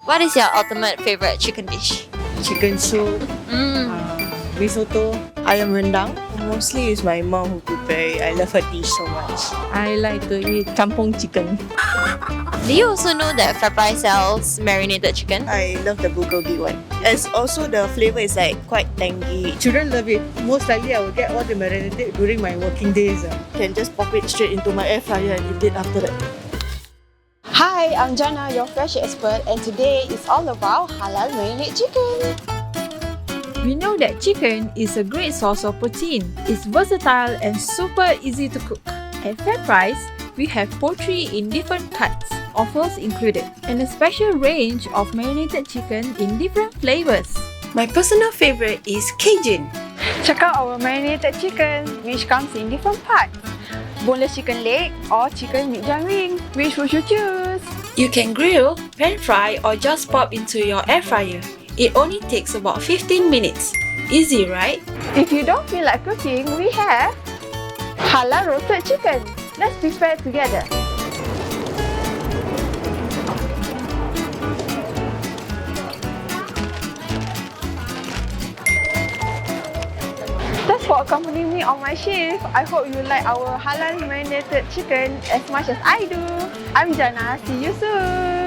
What is your ultimate favorite chicken dish? Chicken soup, risotto, ayam rendang. Mostly it's my mom who prepare. I love her dish so much. I like to eat kampung chicken. Do you also know that FairPrice sells marinated chicken? I love the bulgogi one. As also the flavor is like quite tangy. Children love it. Most likely I will get all the marinated during my working days. Can just pop it straight into my air fryer and eat it after that. Hi, I'm Jannah, your fresh expert, and today is all about halal marinated chicken. We know that chicken is a great source of protein. It's versatile and super easy to cook. At FairPrice, we have poultry in different cuts, offals included, and a special range of marinated chicken in different flavors. My personal favorite is Cajun. Check out our marinated chicken, which comes in different parts. Boneless chicken leg or chicken mid-joint wing. Which would you choose? You can grill, pan fry, or just pop into your air fryer. It only takes about 15 minutes. Easy, right? If you don't feel like cooking, we have halal roasted chicken. Let's prepare together. Thanks for accompanying me on my shift. I hope you like our halal marinated chicken as much as I do. I'm Jannah. See you soon.